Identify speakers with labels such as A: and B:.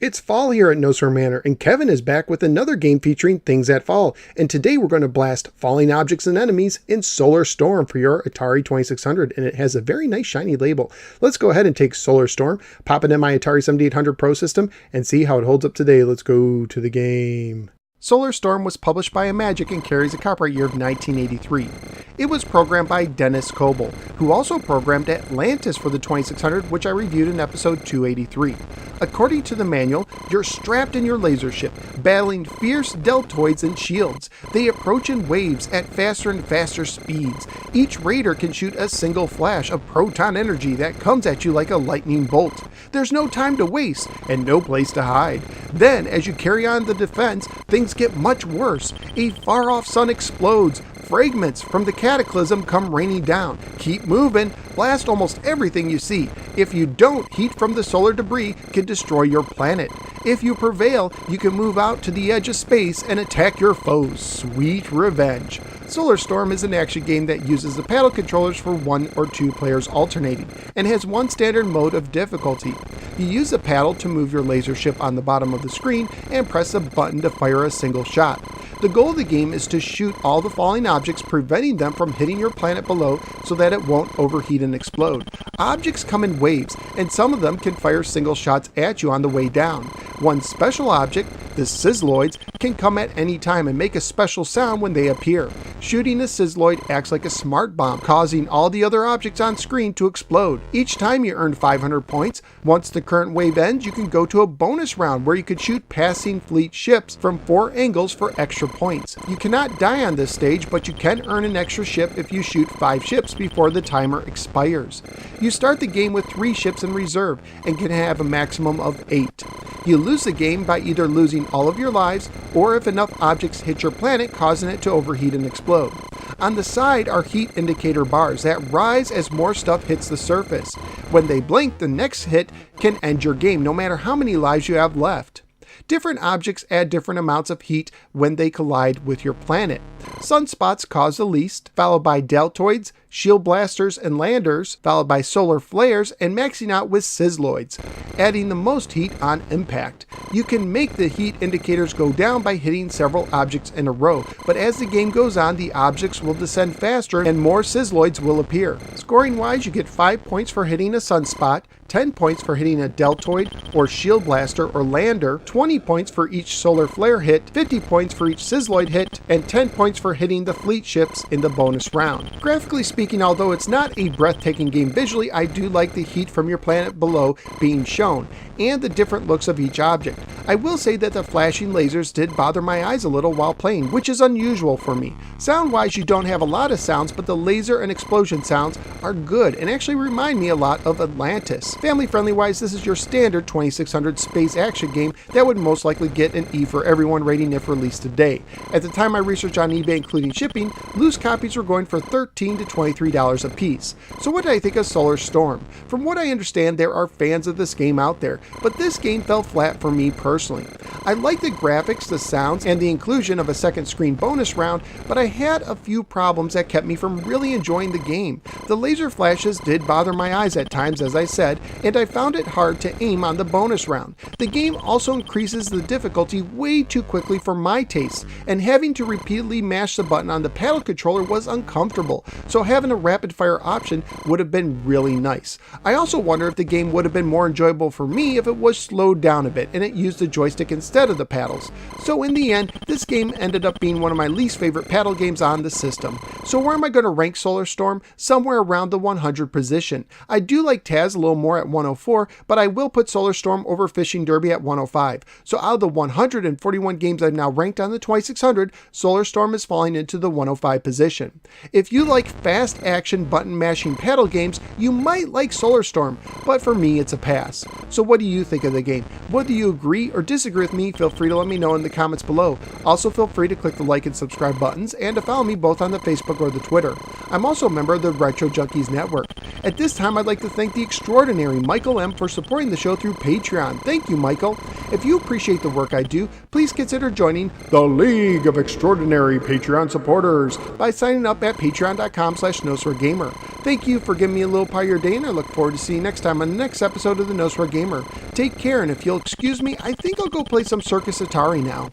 A: It's fall here at No Sir Manor, and Kevin is back with another game featuring things that fall. And today we're going to blast falling objects and enemies in Solar Storm for your Atari 2600, and it has a very nice shiny label. Let's go ahead and take Solar Storm, pop it in my Atari 7800 Pro system, and see how it holds up today. Let's go to the game. Solar Storm was published by Imagic and carries a copyright year of 1983. It was programmed by Dennis Coble, who also programmed Atlantis for the 2600, which I reviewed in episode 283. According to the manual, you're strapped in your laser ship, battling fierce deltoids and shields. They approach in waves at faster and faster speeds. Each raider can shoot a single flash of proton energy that comes at you like a lightning bolt. There's no time to waste and no place to hide. Then, as you carry on the defense, things get much worse. A far-off sun explodes. Fragments from the cataclysm come raining down. Keep moving. Blast almost everything you see. If you don't, heat from the solar debris can destroy your planet. If you prevail, you can move out to the edge of space and attack your foes. Sweet revenge. Solar Storm is an action game that uses the paddle controllers for 1 or 2 players alternating, and has one standard mode of difficulty. You use the paddle to move your laser ship on the bottom of the screen and press a button to fire a single shot. The goal of the game is to shoot all the falling objects, preventing them from hitting your planet below so that it won't overheat and explode. Objects come in waves, and some of them can fire single shots at you on the way down. One special object, the Sizzloids, can come at any time and make a special sound when they appear. Shooting a Sizzloid acts like a smart bomb, causing all the other objects on screen to explode. Each time you earn 500 points. Once the current wave ends, you can go to a bonus round where you could shoot passing fleet ships from 4 angles for extra points. You cannot die on this stage, but you can earn an extra ship if you shoot 5 ships before the timer expires. You start the game with 3 ships in reserve and can have a maximum of 8. You lose the game by either losing all of your lives or if enough objects hit your planet, causing it to overheat and explode. On the side are heat indicator bars that rise as more stuff hits the surface. When they blink, the next hit can end your game, no matter how many lives you have left. Different objects add different amounts of heat when they collide with your planet. Sunspots cause the least, followed by deltoids, shield blasters and landers, followed by solar flares, and maxing out with Sizzloids, adding the most heat on impact. You can make the heat indicators go down by hitting several objects in a row, but as the game goes on, the objects will descend faster and more Sizzloids will appear. Scoring wise, you get 5 points for hitting a sunspot, 10 points for hitting a deltoid or shield blaster or lander, 20 points for each solar flare hit, 50 points for each Sizzloid hit, and 10 points for hitting the fleet ships in the bonus round. Graphically speaking, although it's not a breathtaking game visually, I do like the heat from your planet below being shown, and the different looks of each object. I will say that the flashing lasers did bother my eyes a little while playing, which is unusual for me. Sound-wise, you don't have a lot of sounds, but the laser and explosion sounds are good and actually remind me a lot of Atlantis. Family-friendly wise, this is your standard 2600 space action game that would most likely get an E for everyone rating if released today. At the time I researched on eBay including shipping, loose copies were going for $13 to $23 a piece. So what did I think of Solar Storm? From what I understand, there are fans of this game out there, but this game fell flat for me personally. I like the graphics, the sounds, and the inclusion of a second screen bonus round, but I had a few problems that kept me from really enjoying the game. The laser flashes did bother my eyes at times, as I said, and I found it hard to aim on the bonus round. The game also increases the difficulty way too quickly for my taste, and having to repeatedly mash the button on the paddle controller was uncomfortable, so having a rapid fire option would have been really nice. I also wonder if the game would have been more enjoyable for me if it was slowed down a bit and it used the joystick instead of the paddles. So in the end, this game ended up being one of my least favorite paddle games on the system. So where am I going to rank Solar Storm? Somewhere around the 100 position. I do like Taz a little more at 104, but I will put Solar Storm over Fishing Derby at 105. So out of the 141 games I've now ranked on the 2600, Solar Storm is falling into the 105 position. If you like fast action button mashing paddle games, you might like Solar Storm, but for me it's a pass. So what do you think of the game? Whether you agree or disagree with me, feel free to let me know in the comments below. Also feel free to click the like and subscribe buttons and to follow me both on the Facebook or the Twitter. I'm also a member of the Retro Junkies Network. At this time, I'd like to thank the extraordinary Michael M. for supporting the show through Patreon. Thank you, Michael. If you appreciate the work I do, please consider joining the League of Extraordinary Patreon Supporters by signing up at patreon.com/NoSorGamer. Thank you for giving me a little part of your day, and I look forward to seeing you next time on the next episode of the No Swear Gamer. Take care, and if you'll excuse me, I think I'll go play some Circus Atari now.